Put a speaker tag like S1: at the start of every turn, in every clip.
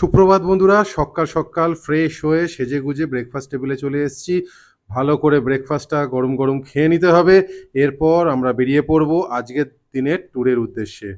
S1: সুপ্রভাত বন্ধুরা, সকাল সকাল ফ্রেশ হয়ে সেজেগুজে ব্রেকফাস্ট টেবিলে চলে এসেছি। ভালো করে ব্রেকফাস্টটা গরম গরম খেয়ে নিতে হবে। এরপর আমরা বেরিয়ে পড়ব আজকের দিনের ট্যুরের উদ্দেশ্যে।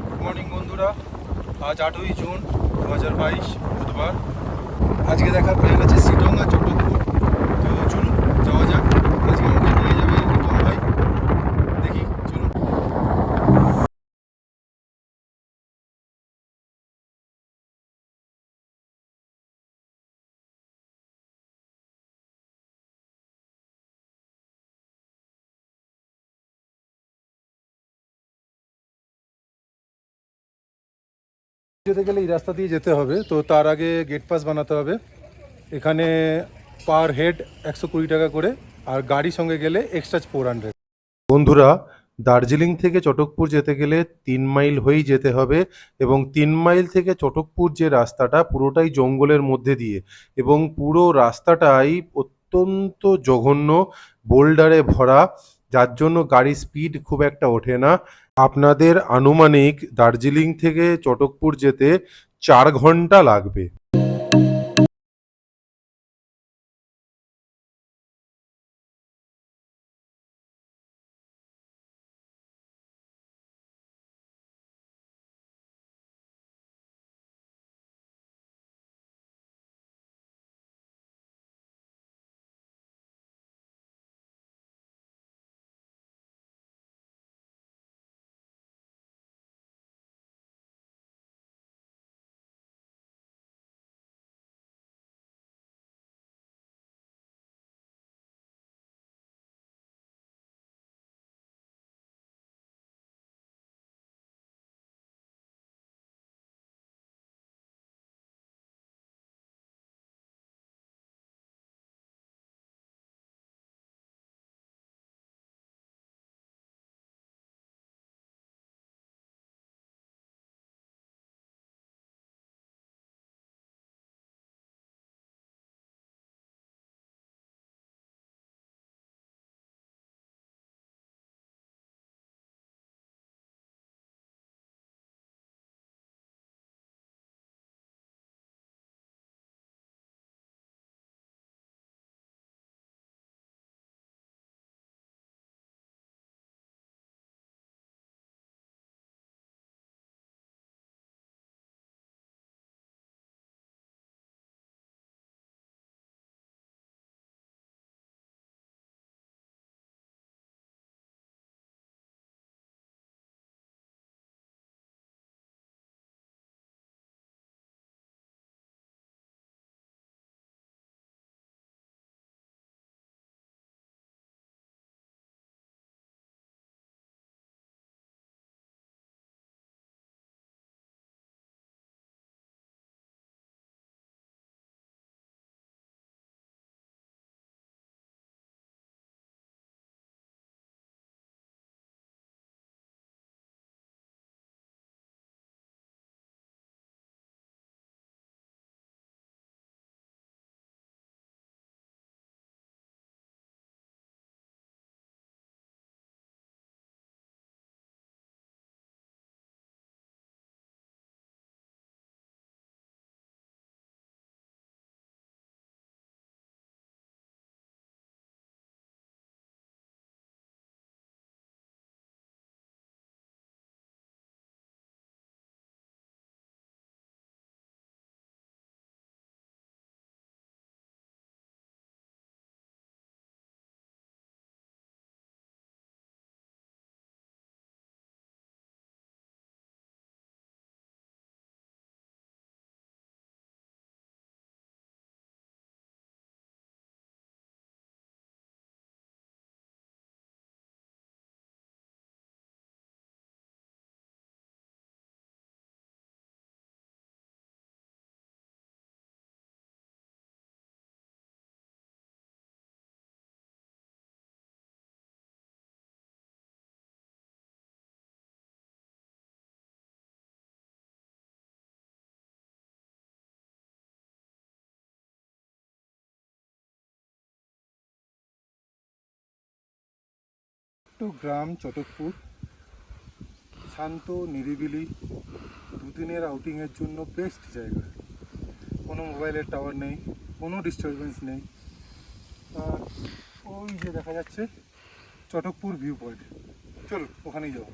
S1: গুড মর্নিং বন্ধুরা, আজ 8ই জুন 2022 বুধবার। আজকে দেখার প্ল্যান আছে শিলং আর চটকপুর। তো চলুন যাওয়া যাক। আজকে আমাকে নিয়ে যাবে উত্তম ভাই, দেখি চলুন। যেতে গেলে এই রাস্তা দিয়ে যেতে হবে, তো তার আগে গেট পাস বানাতে হবে। এখানে পার হেড 120 টাকা করে, আর গাড়ি সঙ্গে গেলে এক্সট্রা 400। বন্ধুরা, দার্জিলিং থেকে চটকপুর যেতে গেলে 3 মাইল হয়েই যেতে হবে, এবং 3 মাইল থেকে চটকপুর যে রাস্তাটা পুরোটাই জঙ্গলের মধ্যে দিয়ে, এবং পুরো রাস্তাটাই অত্যন্ত জঘন্য, বোল্ডারে ভরা, যার জন্য গাড়ির স্পিড খুব একটা ওঠে না। আপনাদের আনুমানিক দার্জিলিং থেকে চটকপুর যেতে 4 ঘন্টা লাগবে। ছোট্ট গ্রাম চটকপুর, শান্ত নিরিবিলি, দুদিনের আউটিংয়ের জন্য বেস্ট জায়গা। কোনো মোবাইলের টাওয়ার নেই, কোনো ডিস্টারবেন্স নেই। আর ওই যে দেখা যাচ্ছে চটকপুর ভিউ পয়েন্ট, চলো ওখানেই যাবো।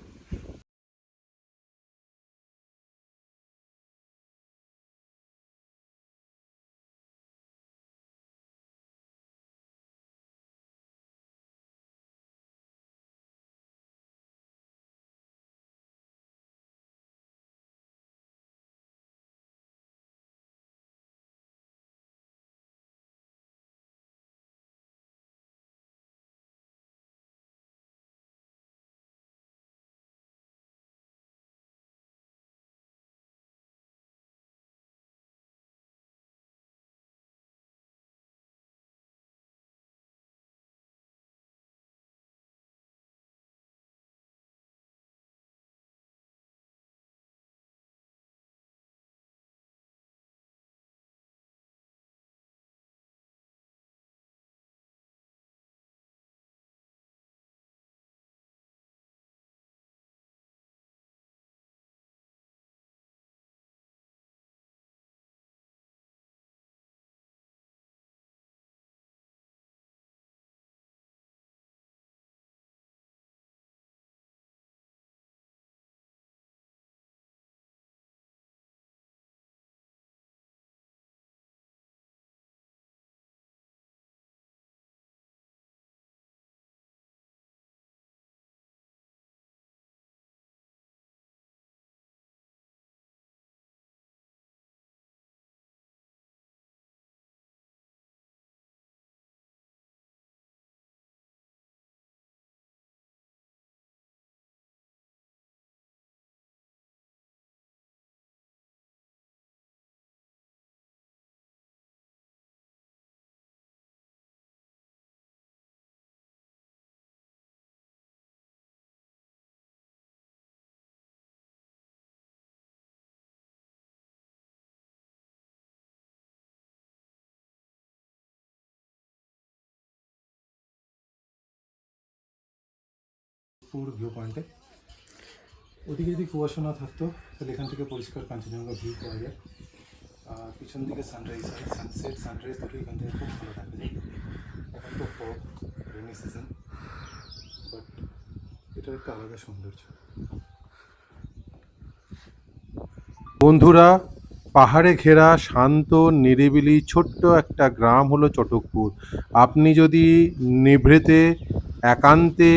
S1: পুর ভিউ পয়েন্টে ওদিকে যদি কুয়াশা না থাকতো তাহলে এখান থেকে পরিষ্কার কাঞ্চনজঙ্ঘা ভিউ পাওয়া যায়। আর পিছন দিকে সানরাইজ হয়, সানসেট সানরাইজ দুটো এখান থেকে খুব ভালো দেখা যায়। এখন তো ফগ, রেনি সিজন, বাট এটার একটা আলাদা সৌন্দর্য। বন্ধুরা, পাহাড়ে ঘেরা শান্ত নিরিবিলি ছোট্ট একটা গ্রাম হলো চটকপুর। আপনি যদি নিভৃতে একান্তে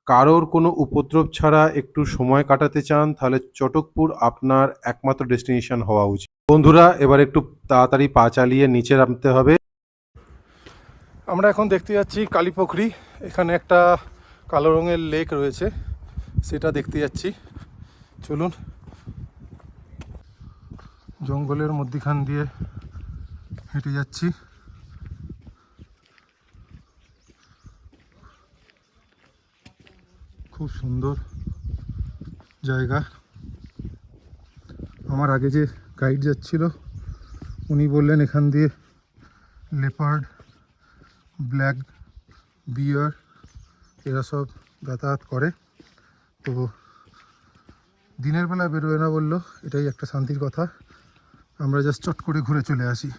S1: কারোর কোনো উপদ্রব ছাড়া একটু সময় কাটাতে চান তাহলে চটকপুর আপনার একমাত্র ডেস্টিনেশন হওয়া উচিত। বন্ধুরা, এবার একটু তাড়াতাড়ি পা চালিয়ে নিচে নামতে হবে। আমরা এখন দেখতে যাচ্ছি কালীপুখরি। এখানে একটা কালো রঙের লেক রয়েছে, সেটা দেখতে যাচ্ছি। চলুন, জঙ্গলের মধ্যিখান দিয়ে হেঁটে যাচ্ছি। খুব সুন্দর জায়গা। আমার আগে যে গাইড যাচ্ছিল উনি বললেন এখান দিয়ে লেপার্ড, ব্ল্যাক বিয়ার এরা সব যাতায়াত করে। তো দিনের বেলা বেরোয় না বললো, এটাই একটা শান্তির কথা। আমরা জাস্ট চট করে ঘুরে চলে আসি।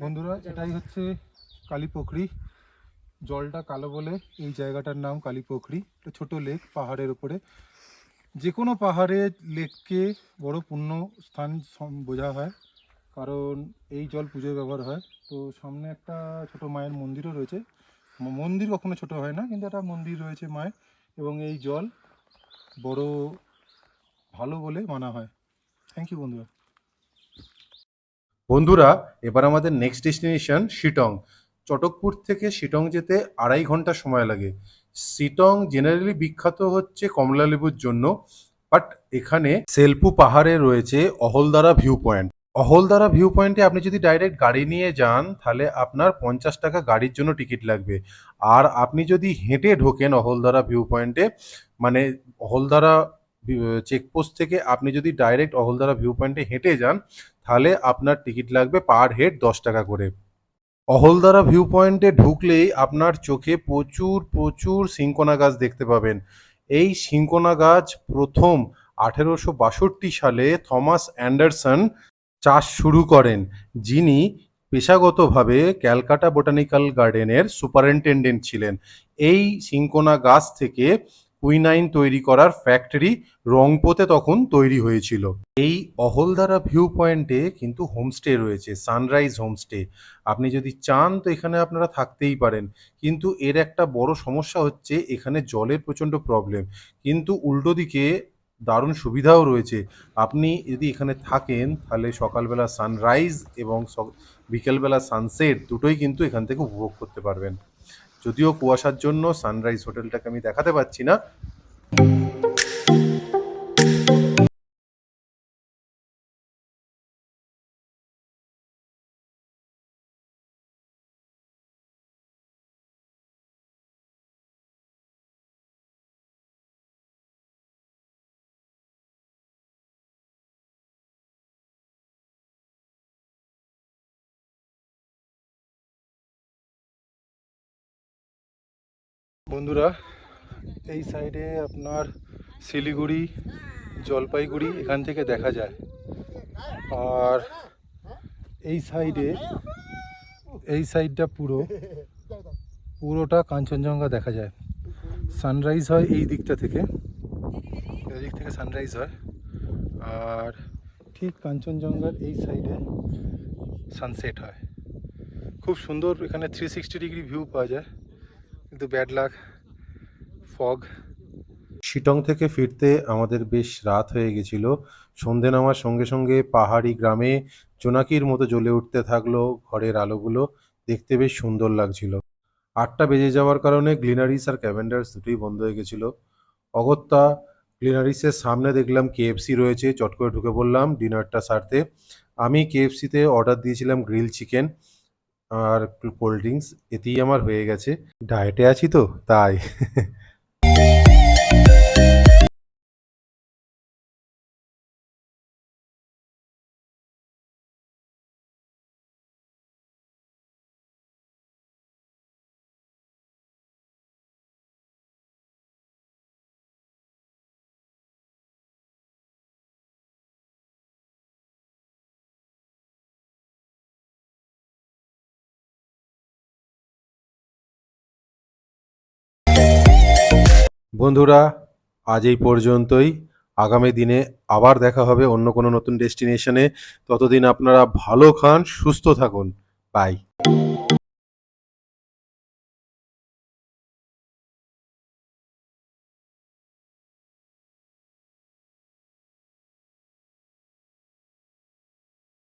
S1: বন্ধুরা, এটাই হচ্ছে কালীপুখরি। জলটা কালো বলে এই জায়গাটার নাম কালীপুখরি। একটা ছোট লেক পাহাড়ের উপরে। যে কোনো পাহাড়ে লেককে বড় পুণ্য স্থান বোঝা হয়, কারণ এই জল পুজোয় ব্যবহার হয়। তো সামনে একটা ছোট মায়ের মন্দিরও রয়েছে। মন্দির কখনো ছোট হয় না, কিন্তু একটা মন্দির রয়েছে মায়ের, এবং এই জল বড় ভালো বলে মানা হয়। থ্যাংক ইউ বন্ধুরা। বন্ধুরা, এবার আমাদের নেক্সট ডেস্টিনেশন শিটং। চটকপুর থেকে শিটং যেতে 2.5 ঘন্টা সময় লাগে। শিটং জেনারেলি বিখ্যাত হচ্ছে কমলা লেবুর জন্য, বাট এখানে সেলপু পাহাড়ে রয়েছে Ahaldara view point. Ahaldara view পয়েন্টে আপনি যদি ডাইরেক্ট গাড়ি নিয়ে যান তাহলে আপনার 50 টাকা গাড়ির জন্য টিকিট লাগবে। আর আপনি যদি হেঁটে ঢোকেন অহলদারা ভিউ পয়েন্টে, মানে অহলদারা চেকপোস্ট থেকে আপনি যদি ডাইরেক্ট অহলদারা ভিউ পয়েন্টে হেঁটে যান তাহলে আপনার টিকিট লাগবে পার হেড 10 টাকা করে। অহলদারা ভিউ পয়েন্টে ঢুকলেই আপনার চোখে প্রচুর প্রচুর সিনকোনা গাছ দেখতে পাবেন। এই সিনকোনা গাছ প্রথম 1862 সালে থমাস অ্যান্ডারসন চাষ শুরু করেন, যিনি পেশাগতভাবে ক্যালকাটা বোটানিক্যাল গার্ডেনের সুপারিনটেনডেন্ট ছিলেন। এই সিনকোনা গাছ থেকে কুইনাইন তৈরি করার ফ্যাক্টরি রংপুতে তখন তৈরি হয়েছিল। এই অহলদারা ভিউ পয়েন্টে কিন্তু হোমস্টে রয়েছে, সানরাইজ হোমস্টে। আপনি যদি চান তো এখানে আপনারা থাকতেই পারেন, কিন্তু এর একটা বড় সমস্যা হচ্ছে এখানে জলের প্রচণ্ড প্রবলেম। কিন্তু উল্টো দিকে দারুণ সুবিধাও রয়েছে। আপনি যদি এখানে থাকেন তাহলে সকালবেলা সানরাইজ এবং বিকেলবেলা সানসেট দুটোই কিন্তু এখান থেকে উপভোগ করতে পারবেন। যদিও কুয়াশার জন্য সানরাইজ হোটেলটাকে আমি দেখাতে পাচ্ছি না। বন্ধুরা, এই সাইডে আপনার শিলিগুড়ি, জলপাইগুড়ি এখান থেকে দেখা যায়। আর এই সাইডে, এই সাইডটা পুরোটা কাঞ্চনজঙ্ঘা দেখা যায়। সানরাইজ হয় এই দিকটা থেকে, এই দিক থেকে সানরাইজ হয়। আর ঠিক কাঞ্চনজঙ্ঘার এই সাইডে সানসেট হয়। খুব সুন্দর, এখানে 360 ডিগ্রি ভিউ পাওয়া যায়, কিন্তু ব্যাড লাক, ফগ। শিটং থেকে ফিরতে আমাদের বেশ রাত হয়ে গেছিল। সন্ধে নামার সঙ্গে সঙ্গে পাহাড়ি গ্রামে জোনাকির মতো জ্বলে উঠতে থাকলো ঘরের আলোগুলো, দেখতে বেশ সুন্দর লাগছিল। 8টা বেজে যাওয়ার কারণে গ্লিনারিস আর ক্যাভেন্ডার্স দুটোই বন্ধ হয়ে গেছিল। অগত্যা গ্লিনারিসের সামনে দেখলাম কেএফসি রয়েছে, চট করে ঢুকে পড়লাম ডিনারটা সারতে। আমি কেএফসিতে অর্ডার দিয়েছিলাম গ্রিল চিকেন আর কোল্ড ড্রিঙ্কস, এতেই আমার হয়ে গেছে। ডায়েটে আছি তো তাই। বন্ধুরা, আজ এই পর্যন্তই। আগামী দিনে আবার দেখা হবে অন্য কোনো নতুন ডেস্টিনেশনে। ততদিন আপনারা ভালো খান, সুস্থ থাকুন। বাই।